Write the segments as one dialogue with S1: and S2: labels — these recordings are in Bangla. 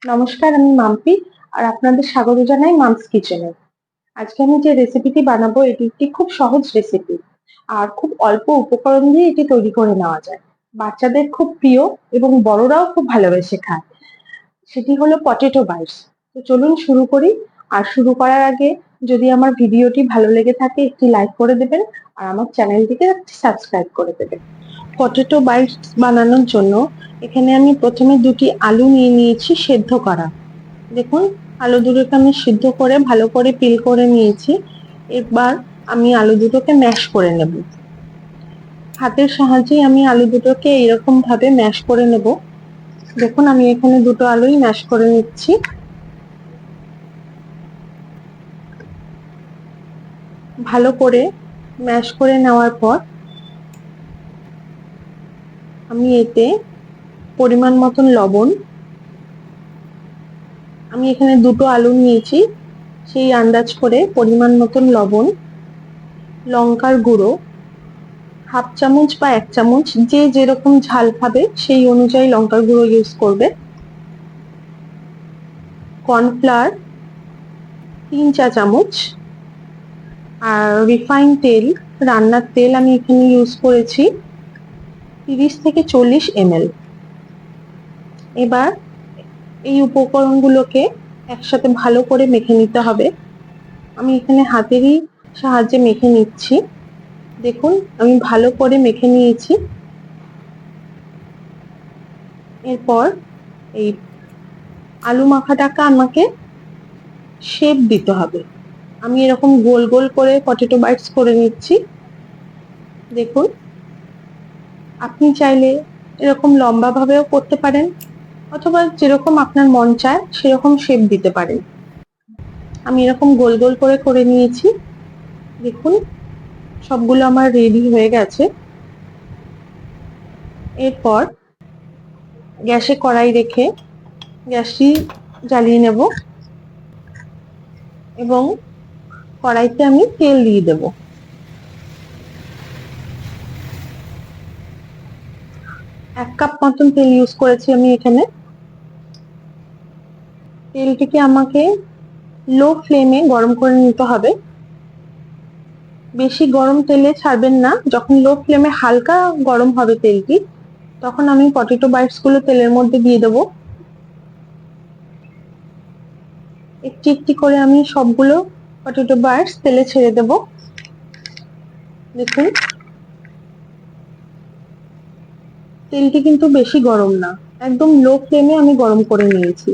S1: নমস্কার, আমি মাম্পি আর আপনাদের স্বাগত জানাই মামস কিচেনে। আজকে আমি যে রেসিপিটি বানাবো এটি একটি খুব সহজ রেসিপি আর খুব অল্প উপকরণ দিয়ে এটি তৈরি করে নেওয়া যায়। বাচ্চাদের খুব প্রিয় এবং বড়রাও খুব ভালোবেসে খায়। সেটি হলো পটেটো বাইটস। তো চলুন শুরু করি। আর শুরু করার আগে যদি আমার ভিডিওটি ভালো লেগে থাকে একটি লাইক করে দেবেন আর আমার চ্যানেলটিকে সাবস্ক্রাইব করে দেবেন। পটেটো বাইটস বানানোর জন্য এখানে আমি প্রথমে দুটি আলু নিয়ে নিয়েছি সেদ্ধ করা। দেখুন, আলু দুটোকে আমি সিদ্ধ করে ভালো করে পিল করে নিয়েছি। এবার আমি আলু দুটোকে ম্যাশ করে নেব। হাতের সাহায্যে আমি আলু দুটোকে এরকম ভাবে ম্যাশ করে নেব। দেখুন, আমি এখানে দুটো আলুই ম্যাশ করে নিচ্ছি। ভালো করে ম্যাশ করে নেওয়ার পর আমি এতে পরিমাণ মতন লবণ, আমি এখানে দুটো আলু নিয়েছি সেই আন্দাজ করে পরিমাণ মতন লবণ, লঙ্কার গুঁড়ো হাফ চামচ বা 1 চামচ, যে যেরকম ঝাল খাবে সেই অনুযায়ী লঙ্কার গুঁড়ো ইউজ করবে, কর্নফ্লাওয়ার 3 চা চামচ, আর রিফাইন তেল, রান্নার তেল আমি এখানে ইউজ করেছি 30 থেকে 40 ml। এবার এই উপকরণগুলোকে একসাথে ভালো করে মেখে নিতে হবে। আমি এখানে হাতেরই সাহায্যে মেখে নিচ্ছি। দেখুন, আমি ভালো করে মেখে নিয়েছি। এরপর এই আলু মাখাটাকে আমাকে শেপ দিতে হবে। আমি এরকম গোল গোল করে পটেটো বাইটস করে নিচ্ছি। দেখুন, আপনি চাইলে এরকম লম্বা ভাবেও করতে পারেন অথবা যেরকম আপনার মন চায় সেরকম শেপ দিতে পারেন। আমি এরকম গোল গোল করে করে নিয়েছি। দেখুন, সবগুলো আমার রেডি হয়ে গেছে। এরপর গ্যাসে কড়াই রেখে গ্যাসটি জ্বালিয়ে নেব এবং কড়াইতে আমি তেল দিয়ে দেব। 1 কাপ মতন তেল ইউজ করেছি আমি এখানে। তেলটিকে আমাকে লো ফ্লেমে গরম করে নিতে হবে। বেশি গরম তেলে ছাড়বেন না। যখন লো ফ্লেমে হালকা গরম হবে তেলটি, তখন আমি পটেটো বাইটস গুলো তেলের মধ্যে দিয়ে দেবো। একটি একটি করে আমি সবগুলো পটেটো বাইটস তেলে ছেড়ে দেব। দেখুন, তেলটি কিন্তু বেশি গরম না, একদম লো ফ্লেমে আমি গরম করে নিয়েছি।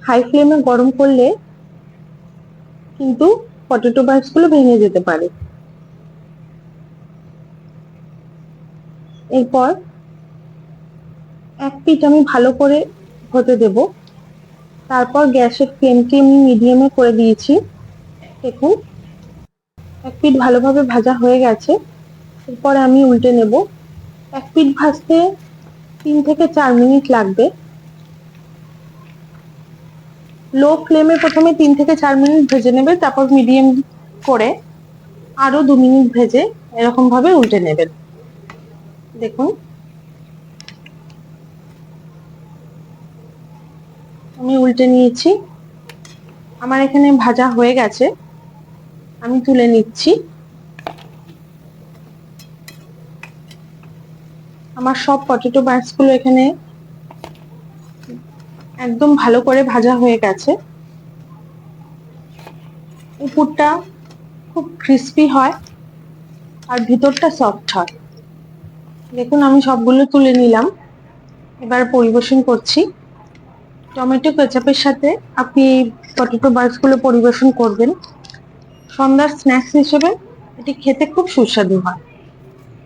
S1: হাই ফ্লেমে গরম করলে কিন্তু পটেটো বাইটস গুলো ভেঙে যেতে পারে। এরপর এক পিঠ আমি ভালো করে হতে দেব। তারপর গ্যাসের ফ্লেমটি আমি মিডিয়ামে করে দিয়েছি। দেখুন, এক পিঠ ভালোভাবে ভাজা হয়ে গেছে। এরপর আমি উল্টে নেব। এক পিঠ ভাজতে 3 থেকে 4 মিনিট লাগবে। লো ফ্লেমে প্রথমে 3 থেকে 4 মিনিট ভেজে নেবে, তারপর মিডিয়াম করে আরো 2 মিনিট ভেজে এরকম ভাবে উল্টে নেবেন। দেখুন, আমি উল্টে নিয়েছি। আমার এখানে ভাজা হয়ে গেছে, আমি তুলে নিচ্ছি। আমার সব পটেটো বাইটস গুলো এখানে একদম ভালো করে ভাজা হয়ে গেছে। উপরটা খুব ক্রিস্পি হয় আর ভিতরটা সফট হয়। দেখুন, আমি সবগুলো তুলে নিলাম। এবার পরিবেশন করছি। টমেটো কেচাপের সাথে আপনি এই পটেটো বাইটস গুলো পরিবেশন করবেন। সন্ধ্যার স্ন্যাক্স হিসেবে এটি খেতে খুব সুস্বাদু হয়।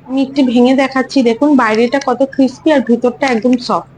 S1: আমি একটু ভেঙে দেখাচ্ছি। দেখুন, বাইরেটা কত ক্রিস্পি আর ভিতরটা একদম সফট।